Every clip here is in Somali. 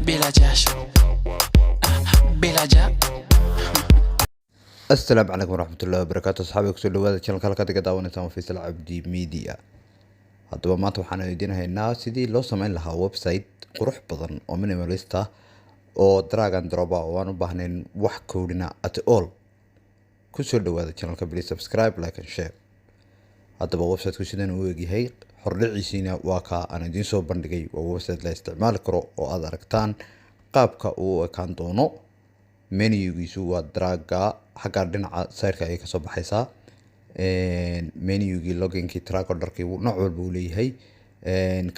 bila jasho, bila ja. السلام عليكم ورحمة الله وبركاته أصحابي كسر لواد channel كلا كده دعونا نسوي في سلعة عبدي ميديا هذا ما توحنا يدينا هنا سيدي لو سمعنا لها ويب سايت قروح بدن ومينيماليستا أو دراجان دروبا وانو بهنين wax كودنا at all كسر لواد channel كبلي subscribe like and share هذا ويب سايت كسيدنا ويجي هي حرلعيسينا واقع أنا دين سو بندقي ويب سايت لا استعمال كرو أو أدركتان قابك أو كان دونو menugiisu waa draaga xagga dhinaca sayrka ay ka soo baxaysaa menugii loginkii track orderkii nooc walba uu leeyahay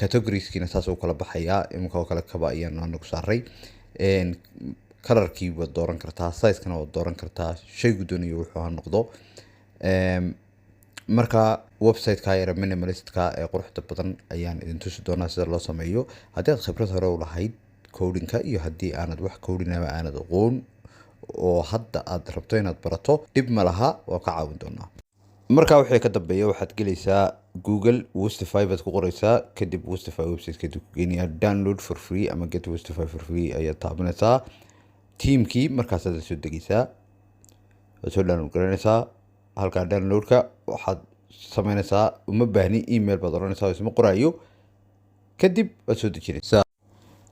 categorieskiina saas uu kala baxayaa imika oo kale kaba ayaan anagu saaray colorkii waad dooran kartaa size-kana waad dooran kartaa shaygu doonayo wuxuu ha noqdo marka website-ka yara minimalist-ka ee quruxda badan ayaan idin tusi doonaa sida loo sameeyo haddii aad khibrad hore u lahayd codinka iyo haddii aanad wax codinaba aanad aqoon oo hadda aad rabto inaad barato dib ma laha waa ka caawin doonaa marka wixii ka dambeeya waxaad gelaysaa Google Wostify baad ku qoraysaa kadib Wostify website-ka ku geenaya download for free ama get Wostify for free ayaad taabanaysaa teamkii markaas aad soo degaysaa soo download garanaysaa halka downloadka waxaad sameynaysaa uma baahni email baad oranaysaa isma qoraayo kadib waad soo dejinaysaa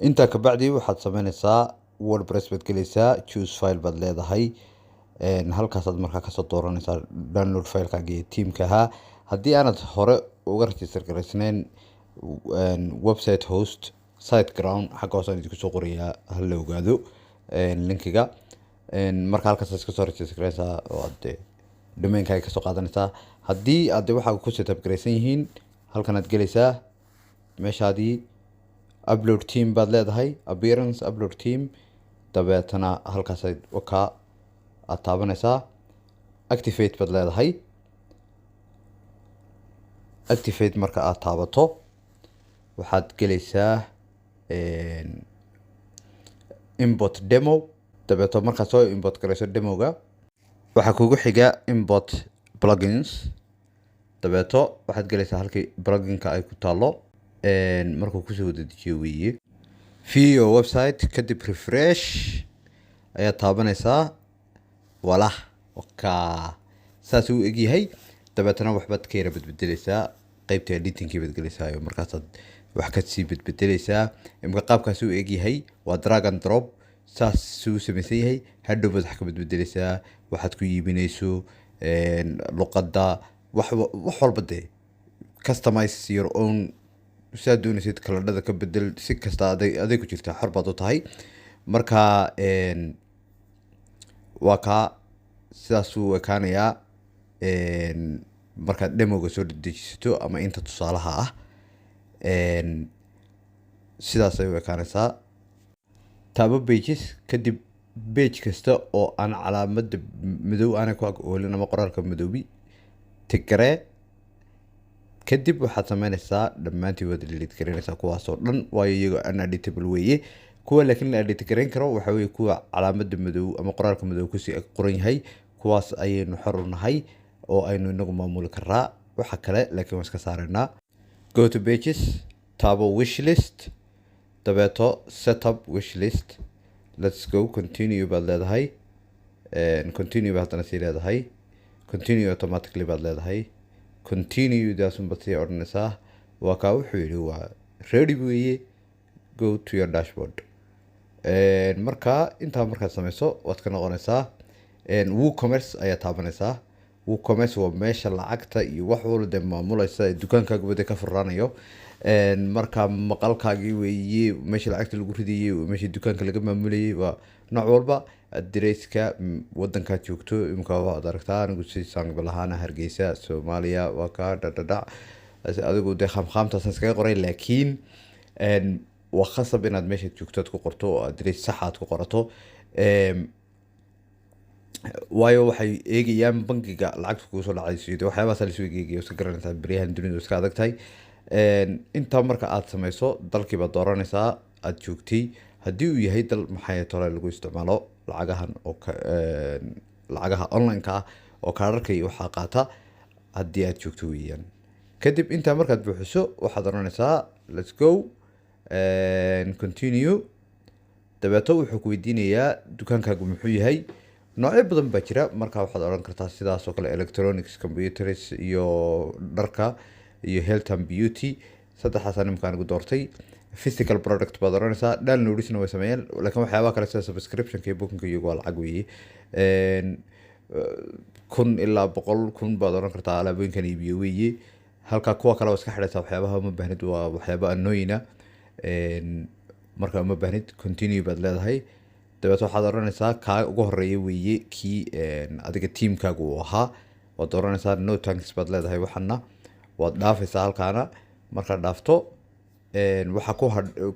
inta ka bacdi waxaad sameynaysaa WordPress baad gelaysaa choose file baad leedahay halkaas aad markaa kasoo dooranaysaa download filekaaga iyo teamkaha haddii aanad hore uga register garaysnayn website host SiteGround xagga hoose aan idinku soo qorayaa ha la ogaado linkiga marka halkaas aad kasoo register garaysaa oo aad domainkaaga kasoo qaadanaysaa haddii aad waxaa ku setup garaysan yihiin halkan aad gelaysaa meeshaadii upload team baad leedahay appearance upload team dabeetana halkaas waka aad taabanaysaa activate baad leedahay activate marka aad taabato waxaad gelaysaa import demo dabeeto markaad soo import garayso demoga waxaa kugu xiga import plugins dabeeto waxaad gelaysaa halkii pluginka ay ku taalo markuu kusoo wada dejiyo weeye video website kadib refresh ayaad taabanaysaa wala waka saas uu egyahay dabeetana waxbaad ka yara bedbedelaysaa qaybta editingkii baad gelaysaa iyo markaasaad wax ka sii bedbedelaysaa imka qaabkaas uu egyahay waa drag and drop saas uu samaysan yahay hadhow baad wax ka bedbedelaysaa waxaad ku iibinayso luqadda wax walba dee customize your own saad doonaysid kaladhada ka bedel si kasta aday ku jirtaa xor baad u tahay marka waa kaa sidaasuu ekaanayaa markaad demoga soo dejisato ama inta tusaalaha ah sidaas ay u ekaanaysaa taabo pages kadib page kasta oo aan calaamada madow aanay ku ag oolin ama qoraalka madoobi tigree kadib waxaad sameynaysaa dhammaantii waad delete garaynaysaa kuwaasoo dhan waayo iyaga uneditable weeye kuwa laakiin la edit garayn karo waxa weeye kuwa calaamada madow ama qoraalka madow kusii qoran yahay kuwaas ayaynu xor u nahay oo aynu inagu maamuli karaa waxa kale laakiin waan iska saaraynaa go to pages taabo wishlist dabeeto setup wishlist let's go continue baad leedahay continue baad haddana sii leedahay continue automatically baad leedahay continue daasun baad sii odhanaysaa waa kaa wuxuu yidhi waa ready weeye go to your dashboard marka intaa markaad samayso waad ka noqonaysaa WooCommerce ayaa taabanaysaa WooCommerce waa meesha lacagta iyo wax walba dee maamulaysa dukaankaaga wada ka furanayo marka maqalkaagii weeye meesha lacagta lagu ridayay meesha dukaanka laga maamulayay waa nooc walba addresska wadankaad joogto imika waad aragtaa anigu si sangbalahaana Hargeysa Soomaaliya waa ka dhadhadhac adigu dee khamkhamtaasaan iskaga qoray laakiin waa khasab inaad meesha joogto aad ku qorto oo address sax aad ku qorato waayo waxay eegayaan bangiga lacagta kugu soo dhacayso waxyaabahaas la soo eegaya iska garanaysaa bariyahan dunida iska adag tahay inta marka aad samayso dalkii baad dooranaysaa aad joogtay haddii uu yahay dal maxay tole lagu isticmaalo lacagahan oo lacagaha online-ka ah oo kaararka iyo waxaa qaata haddii aad joogto weeyaan kadib inta markaad buuxiso waxaad oranaysaa let's go and continue dabeeto wuxuu ku weydiinayaa dukaankaagu muxuu yahay. noocyo badan baa jira, marka waxaad odhan kartaa sidaas oo kale electronics, computers iyo dharka iyo health and beauty. saddexdaas animkaan igu doortay. physical product baad oranaysaa. downloadsna way sameeyeen, laakiin waxyaabaha kale sida subscriptionka iyo bookinka iyagu waa lacag weeye. 1,000 ilaa 100,000 baad oran kartaa alaabooyinkan iibiyo weeye. halka kuwa kale waa iska xidhaysaa, waxyaabaha uma baahnid waa waxyaaba annoyina. marka uma baahnid continue baad leedahay. dabeet waxaad oranaysaa kaa ugu horeeya weeye kii adiga tiimkaagu uu ahaa. waad oranaysaa no thanks baad leedahay. waxana waad dhaafaysaa halkaana. markaad dhaafto waxa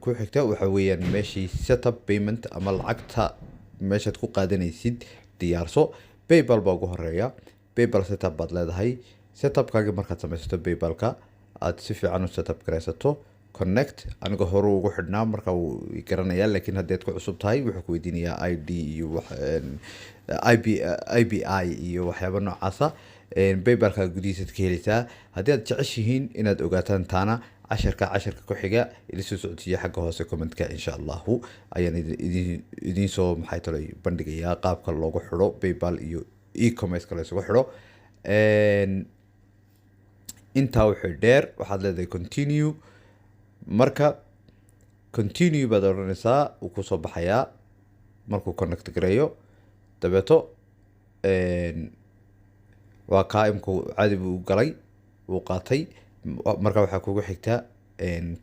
ku xigta waxa weeyaan meeshii setup payment ama lacagta meeshaad ku qaadanaysid diyaarso. PayPal baa ugu horeeya. PayPal setup baad leedahay. setupkaaga markaad samaysato PayPalka aad si fiican u setup garaysato connect. aniga hore ugu xidhnaa marka uu garanayaa, laakiin haddii aad ku cusub tahay wuxuu ku weydiinayaa ID iyo IBI iyo waxyaaba noocaasa. PayPalka gudihiisaad ka helaysaa. haddii aad jeceshihiin inaad ogaataan taana casharka ku xiga ila soo socodsiiya xagga hoose commentka insha allahu ayaan idiin soo maxay talay bandhigayaa qaabka loogu xidho PayPal iyo e-commerce la isugu xidho. intaa wuxuu dheer waxaad leedahay continue. marka continue baad odhanaysaa, uu kusoo baxayaa markuu connect gareeyo. dabeeto waa kaa imku caadi buu galay, wuu qaatay. marka waxaa kugu xigtaa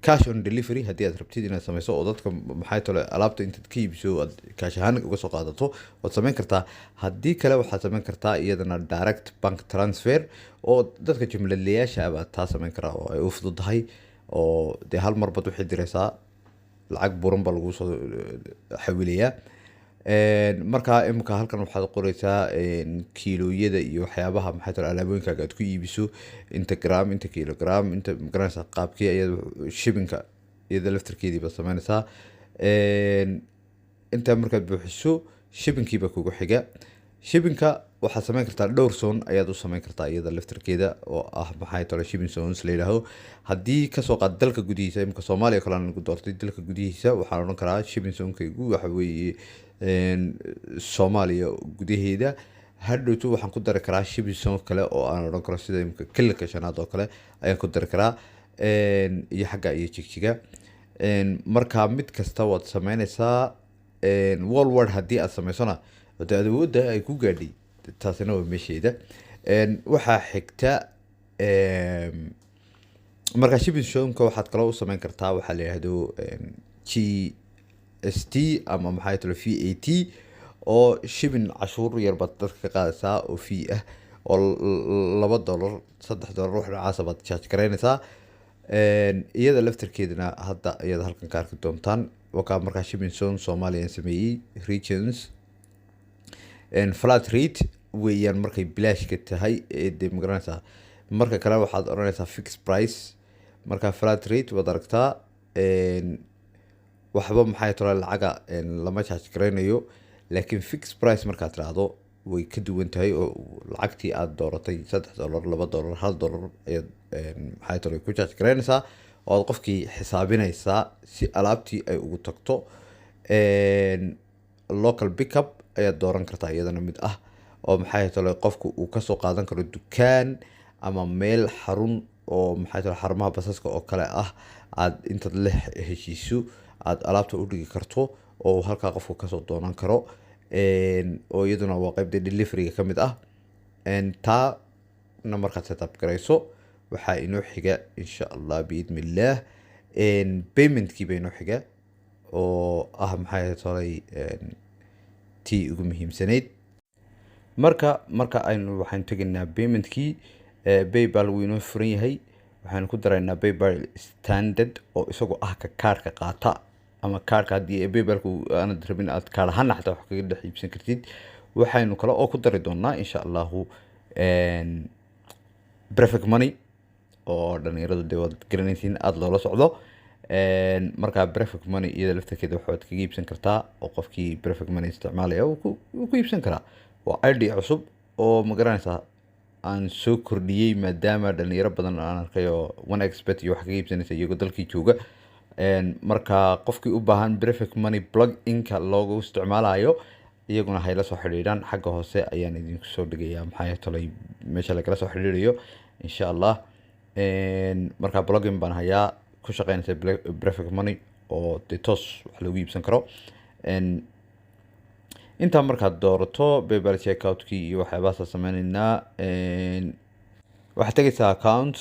cash on delivery. haddii aad rabtid inaad samayso oo dadka maxay tole alaabta intaad ka iibso aad kaash ahaan uga soo qaadato waad samayn kartaa. haddii kale waxaad samayn kartaa iyadana direct bank transfer oo dadka jumladlayaasha abaad taa samayn karaa oo ay u fududahay. oo dee hal mar bad waxay diraysaa lacag buran baa lagu soo xawilayaa. marka imika halkan waxaad qoraysaa kiilooyada iyo waxyaabaha maxay tole alaabooyinkaaga aad ku iibiso, inta gram, inta kilogram, inta magaranaysaa qaabkii iyada shippingka iyada laftarkeedii baad samaynaysaa. intaa markaad buuxiso shippingkiiba kugu xiga. shippingka waxaad samayn kartaa dhowr zone ayaad u samayn kartaa iyada laftarkeeda oo ah maxay tole shipping zones la yidhaaho. haddii kasoo qaad dalka gudihiisa, imika Soomaaliya kale aan ugu doortay dalka gudihiisa, waxaan odhan karaa shipping zonekaygu waxa weeye Soomaaliya gudaheeda. hadhowtu waxaan ku dari karaa shipping zone kale oo aan odhan karo sida imika kilka shanaad oo kale ayaan ku dari karaa, iyo xagga iyo jigjiga. marka mid kasta waad samaynaysaa. worldwide haddii aad samaysona de awoodda ay ku gaadhay taasina waa meesheeda. waxaa xigta marka shipping zoneka waxaad kaloo u samayn kartaa waxaa la yidhaahdo GST ama maxay talo VAT oo shipping cashuur yar baad dadka ka qaadaysaa oo fee ah oo $2 $3 wax noocaasa baad charge garaynaysaa. iyada laftarkeedana hadda iyada halkan ka arki doontaan. wakaa markaa shipping zone Soomaaliya sameeyey regions flat rate weeyaan markay bilaashka tahay dee magaranaysaa. marka kale waxaad odhanaysaa fixed price. marka flat rate waad aragtaa waxba maxay tole lacaga lama charge garaynayo, laakiin fixed price markaad tiraahdo way ka duwan tahay oo lacagtii aad dooratay $3 $2 $1 ayaad maxay tole ku charge garaynaysaa oo aad qofkii xisaabinaysaa si alaabtii ay ugu tagto. local pickup ayaad dooran kartaa iyadana mid ah oo maxay tole qofku uu kasoo qaadan karo dukaan ama meel xarun oo maxay tole xarumaha basaska oo kale ah aad intaad la heshiiso aad alaabta u dhigi karto oo halkaa qofku kasoo doonan karo. oo iyaduna waa qaybta deliveryga ka mid ah. taana markaad setup garayso waxaa inoo xiga insha allah biidnillaah paymentkiiba inoo xiga oo ah maxay tolay tii ugu muhiimsanayd. marka aynu waxaan tegaynaa paymentkii. PayPal wuu inoo furan yahay. waxaan ku daraynaa PayPal standard oo isagoo ah ka kaarka qaata ama kaarka haddii PayPalku aanad rabin aad kaar ahaan xataa wax kaga dhex iibsan kartid. waxaynu kale oo ku dari doonaa insha allahu Perfect Money oo dhalinyaradu dee waad garanaysiin aada loola socdo. markaa Perfect Money iyada laftarkeeda waxaad kaga iibsan kartaa oo qofkii Perfect Money isticmaalaya wuu ku iibsan karaa. waa ID cusub oo magaranaysaa aan soo kordhiyey maadaama dhalinyaro badan aan arkay oo one expert iyo wax kaga iibsanaysa iyagoo dalkii jooga. marka qofkii u baahan perfect money plug-inka loogu isticmaalayo iyaguna hayla soo xidhiidhaan xagga hoose ayaan idinku soo dhigayaa maxaa tolay meesha lagala soo xidhiidhayo insha allah. marka plugin baan hayaa ku shaqeynaysa perfect money oo dee toos wax loogu iibsan karo. intaa markaad doorato PayPal checkout-kii iyo waxyaabahaas sameynaynaa. waxaad tegaysaa account,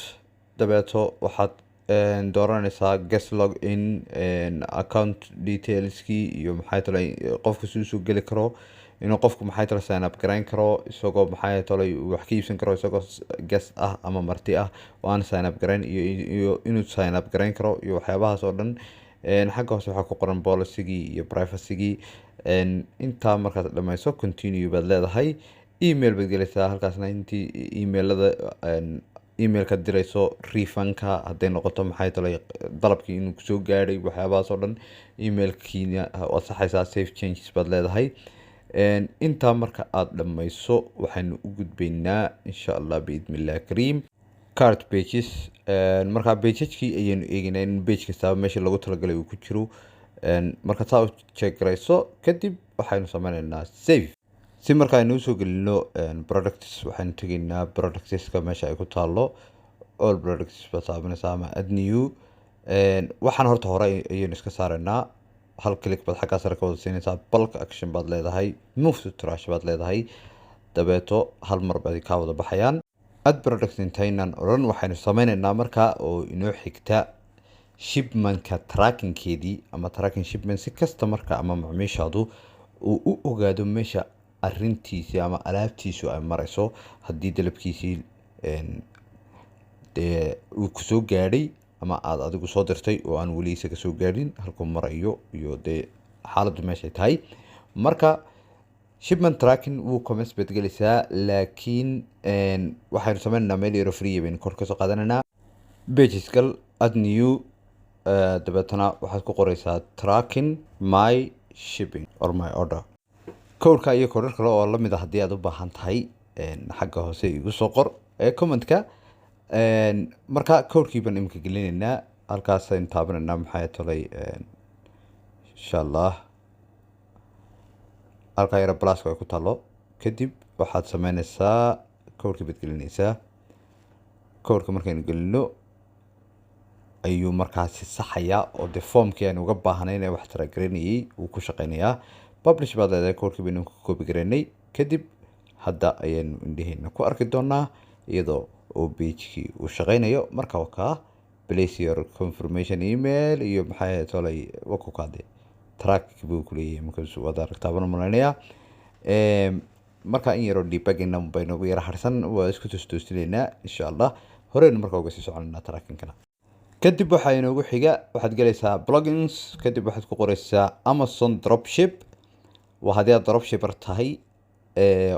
dabeeto waxaad dooranaysaa guest login, account detailskii iyo maxay tolay qofka suu geli karo, inuu qofku maxay tolay sign up garayn karo isagoo maxay tolay wax ka iibsan karo isagoo guest ah ama marti ah oo aan sign up garayn, iyo inuu sign up garayn karo iyo waxyaabahaas oo dhan. xagga hoose waxaa ku qoran policy-gii iyo privacy-gii. intaa markaad dhammayso continue baad leedahay. email baad gelaysaa halkaasna intii emailka dirayso refundka hadday noqoto maxay tolay dalabkii inuu kusoo gaadhay waxyaabahaas oo dhan emailkiina waad saxaysaa. safe changes baad leedahay. intaa marka aad dhammayso waxaynu u gudbaynaa insha allah biidnillahi kariim card pages. markaa pagekii ayaynu eegaynaa in page kastaba meesha lagu talagalay uu ku jiro. marka saa u check garayso kadib waxaynu sameynaynaa save. si marka aynu usoo gelino products waxaynu tegaynaa productska meesha ay ku taalo all products baad taabanaysaa ama add new. waxaan horta hore ayaynu iska saaraynaa. hal click baad xaggaa sare ka wada siinaysaa. bulk action baad leedahay. move to trash baad leedahay. dabeeto hal mar baad kaa wada baxayaan. add products intaynan odhan waxaynu sameynaynaa marka oo inoo xigta shipmentka trackingkeedii ama tracking shipment si kasta marka ama macmiishaadu uu u ogaado meesha arintiisii ama alaabtiisu ay marayso. haddii dalabkiisii dee uu kusoo gaadhay ama aad adigu soo dirtay oo aan weli isaga soo gaadhin halkuu marayo iyo dee xaaladdu meeshay tahay. marka shipment tracking wuu comments baad gelaysaa, laakiin waxaynu sameynaynaa meel yaro free baynu kor kasoo qaadanaynaa. pages gal add new, dabeetana waxaad ku qoraysaa tracking my shipping or my order. kowrka iyo korar kale oo lamid ah haddii aad u baahan tahay xagga hoose igu soo qor commentka. marka kowrkii baan imika gelinaynaa. halkaasaynu taabanaynaa maxay tolay insha allah halkaa yaro blaska ay ku taalo. kadib waxaad sameynaysaa kowrkii baad gelinaysaa. kowrka markaynu gelino ayuu markaasi saxayaa oo dee formkii aan uga baahnayn ee wax taragelinayay uu ku shaqeynayaa. publish baad leedahay. kowrkii baynu ka koobi garaynay. kadib hadda ayaynu indhaheyna ku arki doonaa iyadoo oo pagekii uu shaqeynayo. marka wakaa place your confirmation email iyo maxay tolay wakukaade track buu ku leeyahay markaas wada aragtaabana malaynayaa. marka in yaroo debugging baynu ugu yara harsan waa isku toostoostineynaa insha allah. horeynu marka uga sii soconaynaa tracking-kana. kadib waxaa inoogu xiga waxaad gelaysaa plugins. kadib waxaad ku qoraysaa Amazon dropship. waa haddii aad dropshipper tahay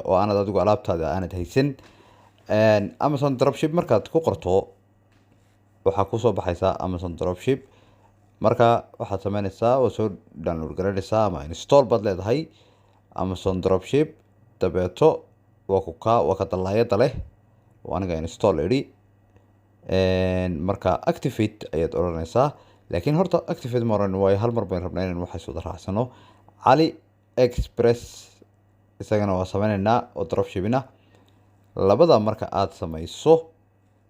oo aanad adigu alaabtaada aanad haysan. Amazon dropship markaad ku qorto waxaa kusoo baxaysaa Amazon dropship. marka waxaad sameynaysaa oo soo download garanaysaa ama install baad leedahay Amazon dropship. dabeeto waa ka dalaayada leh oo aniga install idhi. marka activate ayaad odhanaysaa, laakiin horta activate ma oran waayo hal mar bayn rabnaa inaan waxaas wada raacsano. Ali Express isagana waa sameynaynaa oo dropshipping ah. labada marka aad samayso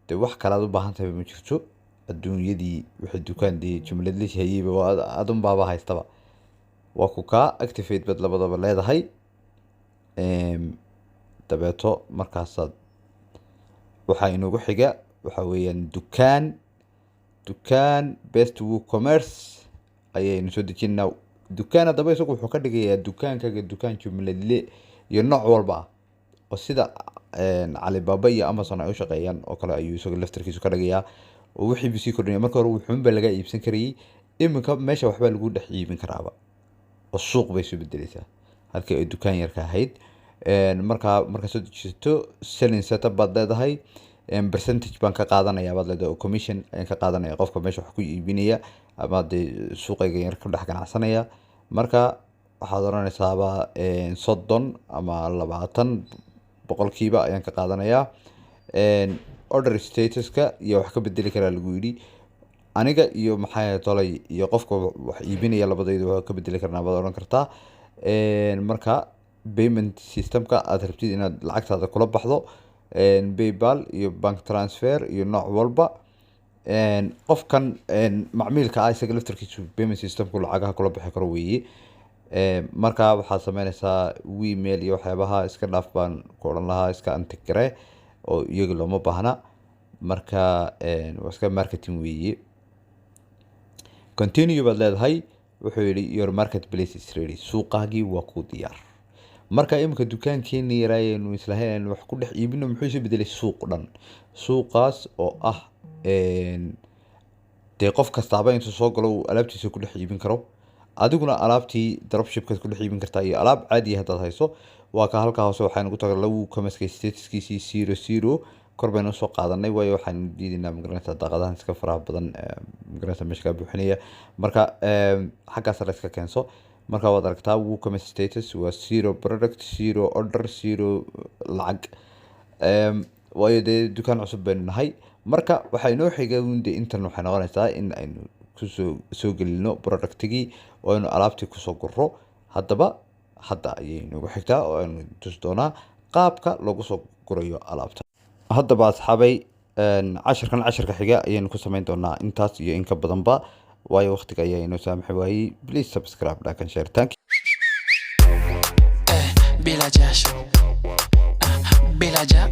dee wax kale aad u baahan tahay ma jirto. adduunyadii wixii dukaandii jumlad la hayayba adun baaba haystaba. waa ku kaa activate baad labadaba leedahay. dabeeto markaasaad waxaa inoogu xiga waxa weeyaan dukaan best woocommerce ayaynu soo dejinaa. dukaan haddaba isagu wuxuu ka dhigayaa dukaankaaga dukaan jumladle iyo nooc walba ah oo sida Alibaba iyo Amazon ay u shaqeeyaan oo kale ayuu isagu laftarkiisu ka dhigayaa oo wixii bisii kordhinaya. marka hore wuxuunba laga iibsan karayay, iminka meesha waxbaa lagu dhex iibin karaaba oo suuq bay soo bedelaysaa halkii ay dukaan yarka ahayd. markaa soo dejisato selling setup baad leedahay. percentage baan ka qaadanayaa baad leedahay oo commission ayaan ka qaadanaya qofka meesha wax ku iibinaya ama dee suuqayga yar ka dhex ganacsanaya. marka waxaad oranaysaaba 30 ama 20% ayaan ka qaadanayaa. order statuska iyo wax ka bedeli karaa lagu yidhi. aniga iyo maxaa tolay iyo qofka wax iibinaya labadaydu waa ka bedeli karnaa baad oran kartaa. Marka payment systemka aad rabtid inaad lacagtaada kula baxdo PayPal iyo bank transfer iyo nooc walba qofkan macmiilka ah isaga laftarkiisu payment systemku lacagaha kula bixi karo weeye. Marka waxaad sameynaysaa email iyo waxyaabaha iska dhaaf baan ku odhan lahaa, iska antigare oo iyaga looma baahna. Marka waa iska marketing weeye. Continue baad leedahay, wuxuu yidhi your marketplace is ready, suuqaagii waa ku diyaar. Marka imika dukaankeeni yaraayeen islahayn wax ku dhex iibino muxuu isu bedelay suuq dhan. Suuqaas oo ah dee qof kastaaba intuu soo galo uu alaabtiisa ku dhex iibin karo, adiguna alaabtii dropshipkaad ku dhex iibin kartaa iyo alaab caadi ah haddaad hayso. waa ka halkaa hoose waxaan ugu tagaa lagu kamaskay statuskiisii 00 kor baynu soo qaadanay waayo waxaan diidinaa magaranaysa daaqadahan iska faraha badan magaranaysa meesha ka buuxinaya. Marka xaggaas la iska keenso. Marka waad aragtaa wuu kamas status waa 0 product 0 order 0 lacag. waayo dee dukaan cusub baynu nahay. Marka waxay noo xigay winde intan waxay noqonaysaa in aynu soo gelino productigii oo aynu alaabtii kusoo gurro. Haddaba hadda ayay nagu xigtaa oo aynu tusi doonaa qaabka lagu soo gurayo alaabta. Haddaba asxaabay casharka xiga ayaynu ku samayn doonaa intaas iyo in ka badanba waayo waqtiga ayaa inoo saamaxay waayey. Please subscribe like and share. Thank you. Bila jasho, bila ja